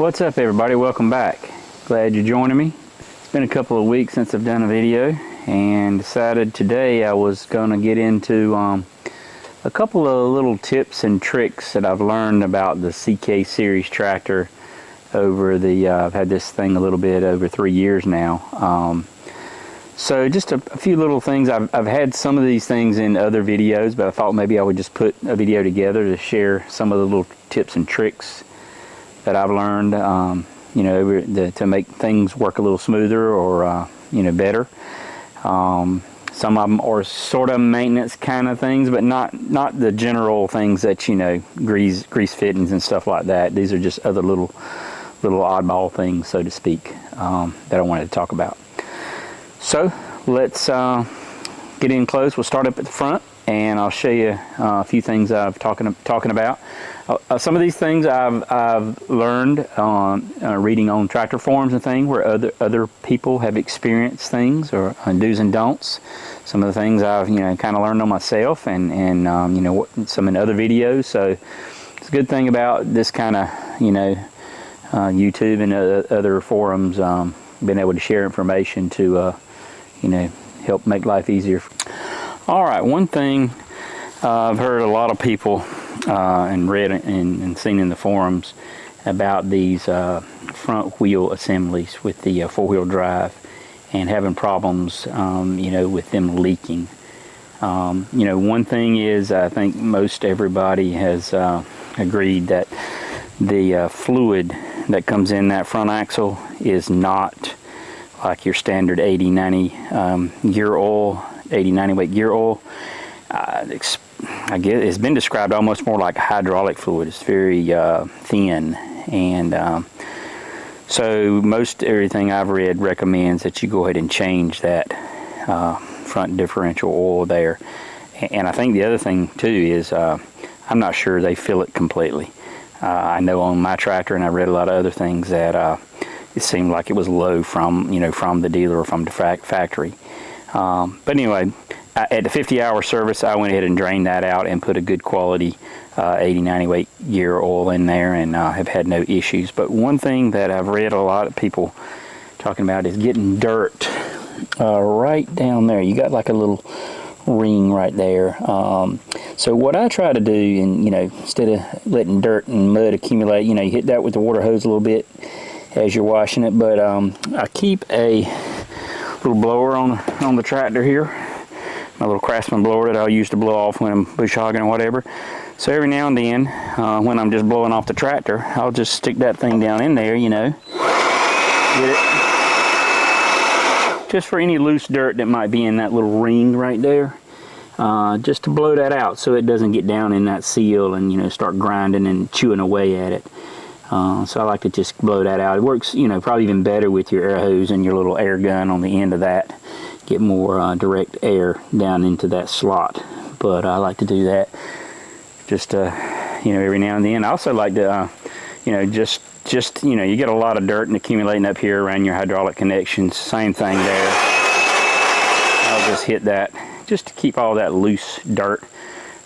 What's up everybody, welcome back. Glad you're joining me. It's been a couple of weeks since I've done a video and decided today I was going to get into a couple of little tips and tricks that I've learned about the CK series tractor over the, I've had this thing a little bit over 3 years now. So just a few little things. I've had some of these things in other videos, but I thought maybe I would just put a video together to share some of the little tips and tricks that I've learned, you know, to make things work a little smoother or, you know, better. Some of them are sort of maintenance kind of things, but not the general things that, you know, grease fittings and stuff like that. These are just other little oddball things, so to speak, that I wanted to talk about. So let's get in close. We'll start up at the front, and I'll show you a few things I've talking about. Some of these things I've learned reading on tractor forums and things where other people have experienced things or do's and don'ts. Some of the things I've kind of learned on myself and you know, some in other videos. So it's a good thing about this kind of YouTube and other forums, being able to share information to you know, help make life easier. All right, one thing I've heard a lot of people and read and seen in the forums about these front wheel assemblies with the four-wheel drive and having problems, you know, with them leaking. You know, one thing is, I think most everybody has agreed that the fluid that comes in that front axle is not like your standard 80-90 gear oil, 80-90 weight gear oil. I guess it's been described almost more like hydraulic fluid. It's very thin, and so most everything I've read recommends that you go ahead and change that front differential oil there. And I think the other thing too is I'm not sure they fill it completely. I know on my tractor, and I read a lot of other things, that it seemed like it was low from the dealer or from the factory. But anyway, at the 50-hour service, I went ahead and drained that out and put a good quality 80-90 weight gear oil in there, and have had no issues. But one thing that I've read a lot of people talking about is getting dirt right down there. You got like a little ring right there. So what I try to do, and instead of letting dirt and mud accumulate, you hit that with the water hose a little bit as you're washing it. But I keep a little blower on the tractor here, my little Craftsman blower that I'll use to blow off when I'm bush hogging or whatever. So every now and then, when I'm just blowing off the tractor, I'll just stick that thing down in there, get it, just for any loose dirt that might be in that little ring right there, just to blow that out so it doesn't get down in that seal and start grinding and chewing away at it. So I like to just blow that out. It works, probably even better with your air hose and your little air gun on the end of that. Get more direct air down into that slot. But I like to do that just, every now and then. I also like to, just you get a lot of dirt and accumulating up here around your hydraulic connections. Same thing there. I'll just hit that just to keep all that loose dirt.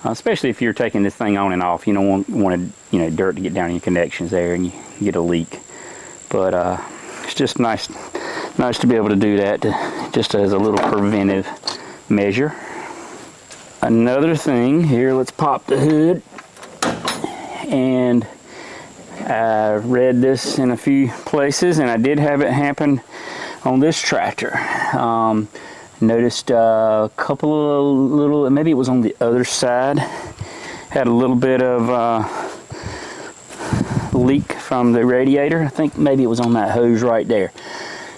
Especially if you're taking this thing on and off, you don't want dirt to get down in your connections there and you get a leak. But it's just nice to be able to do that, just as a little preventive measure. Another thing here, let's pop the hood. And I read this in a few places, and I did have it happen on this tractor. Noticed a couple of little, maybe it was on the other side, had a little bit of leak from the radiator. I think maybe it was on that hose right there.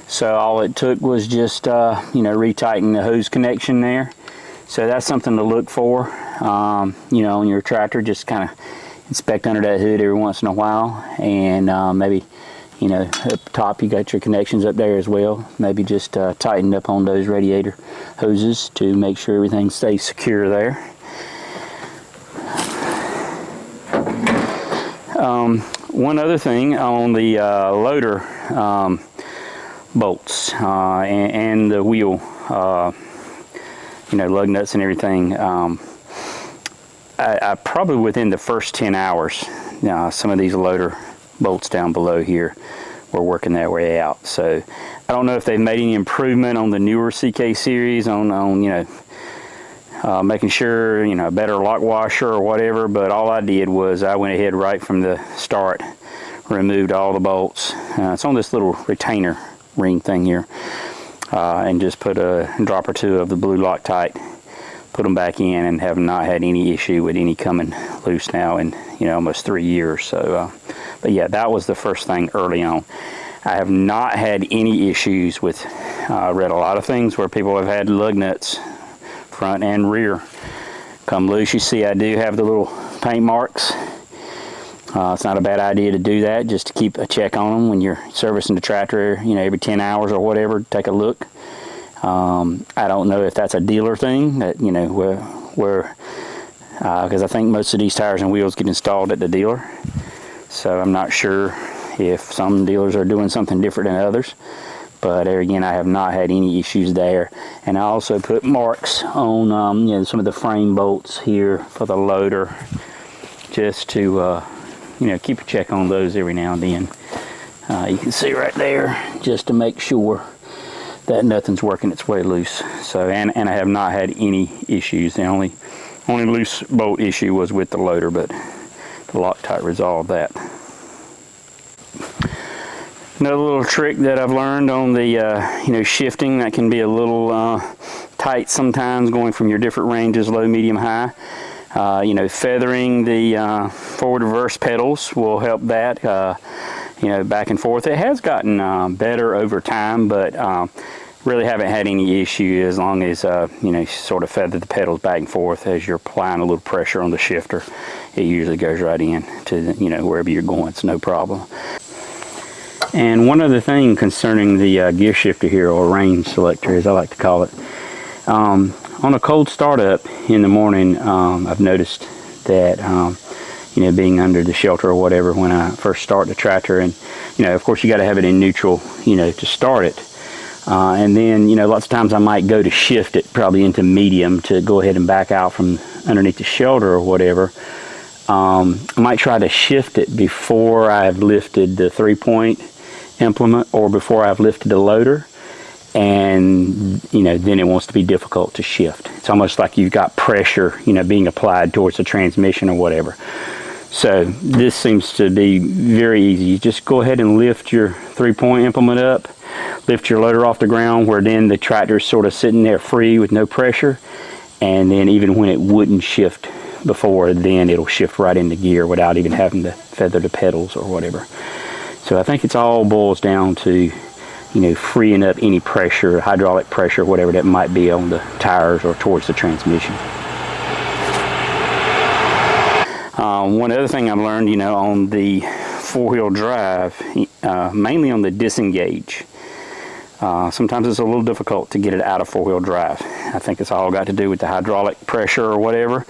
So all it took was just retighten the hose connection there. So that's something to look for, on your tractor. Just kind of inspect under that hood every once in a while, and maybe up top you got your connections up there as well. Maybe just tighten up on those radiator hoses to make sure everything stays secure there. One other thing on the loader bolts and the wheel, lug nuts and everything, I probably within the first 10 hours, some of these loader bolts down below here were working their way out. So I don't know if they've made any improvement on the newer CK series on you know, making sure, you know, a better lock washer or whatever, but all I did was I went ahead right from the start, removed all the bolts. It's on this little retainer ring thing here, and just put a drop or two of the blue Loctite, put them back in, and have not had any issue with any coming loose now in, you know, almost 3 years. So but yeah, that was the first thing early on. I have not had any issues with, read a lot of things where people have had lug nuts, front and rear, come loose. You see I do have the little paint marks. It's not a bad idea to do that, just to keep a check on them when you're servicing the tractor, you know, every 10 hours or whatever, take a look. I don't know if that's a dealer thing, that, you know, where because I think most of these tires and wheels get installed at the dealer. So I'm not sure if some dealers are doing something different than others. But there again, I have not had any issues there. And I also put marks on you know, some of the frame bolts here for the loader, just to you know, keep a check on those every now and then. You can see right there, just to make sure that nothing's working its way loose. So and I have not had any issues. The only loose bolt issue was with the loader, but the Loctite resolved that. Another little trick that I've learned on the you know, shifting that can be a little tight sometimes, going from your different ranges, low, medium, high. You know, feathering the forward reverse pedals will help that. You know, back and forth. It has gotten better over time, but really haven't had any issue as long as you know, sort of feather the pedals back and forth as you're applying a little pressure on the shifter. It usually goes right in to, you know, wherever you're going. It's no problem. And one other thing concerning the gear shifter here, or range selector as I like to call it, on a cold startup in the morning, I've noticed that you know, being under the shelter or whatever when I first start the tractor, and you know, of course you got to have it in neutral, you know, to start it, and then, you know, lots of times I might go to shift it probably into medium to go ahead and back out from underneath the shelter or whatever. I might try to shift it before I've lifted the 3-point implement or before I've lifted the loader, and you know, then it wants to be difficult to shift. It's almost like you've got pressure, you know, being applied towards the transmission or whatever. So this seems to be very easy. You just go ahead and lift your 3-point implement up, lift your loader off the ground, where then the tractor's sort of sitting there free with no pressure, and then even when it wouldn't shift before, then it'll shift right into gear without even having to feather the pedals or whatever. So I think it's all boils down to, you know, freeing up any pressure, hydraulic pressure, whatever that might be on the tires or towards the transmission. One other thing I've learned, you know, on the 4-wheel drive, mainly on the disengage, sometimes it's a little difficult to get it out of 4-wheel drive. I think it's all got to do with the hydraulic pressure or whatever.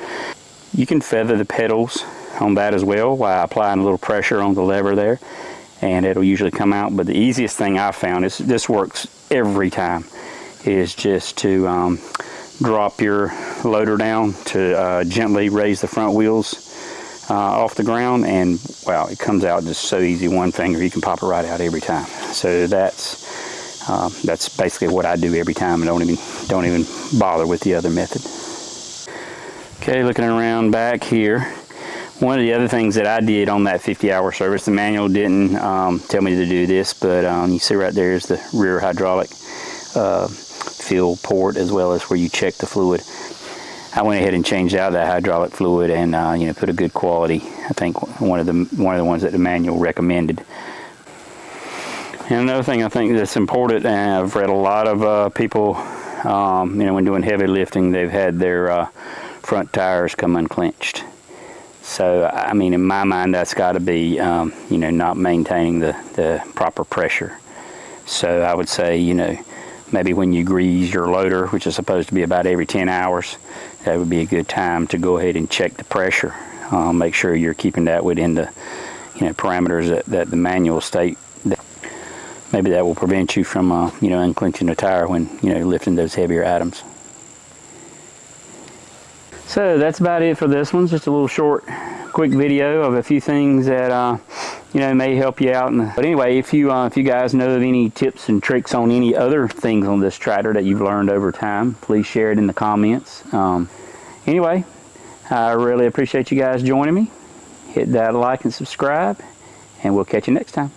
You can feather the pedals on that as well while applying a little pressure on the lever there, and it'll usually come out. But the easiest thing I've found is, this works every time, is just to drop your loader down to gently raise the front wheels off the ground, and wow, it comes out just so easy. One finger, you can pop it right out every time. So that's basically what I do every time. I don't even bother with the other method. Okay, looking around back here, one of the other things that I did on that 50-hour service, the manual didn't tell me to do this, but you see right there is the rear hydraulic fill port, as well as where you check the fluid. I went ahead and changed out that hydraulic fluid and you know, put a good quality. I think one of the ones that the manual recommended. And another thing I think that's important, and I've read a lot of people, you know, when doing heavy lifting, they've had their front tires come unclenched. So, I mean, in my mind, that's got to be, you know, not maintaining the proper pressure. So I would say, you know, maybe when you grease your loader, which is supposed to be about every 10 hours, that would be a good time to go ahead and check the pressure. Make sure you're keeping that within the, you know, parameters that the manual state. Maybe that will prevent you from, you know, unclenching the tire when, you know, lifting those heavier items. So that's about it for this one. Just a little short, quick video of a few things that may help you out. But anyway, if you guys know of any tips and tricks on any other things on this tractor that you've learned over time, please share it in the comments. Anyway, I really appreciate you guys joining me. Hit that like and subscribe, and we'll catch you next time.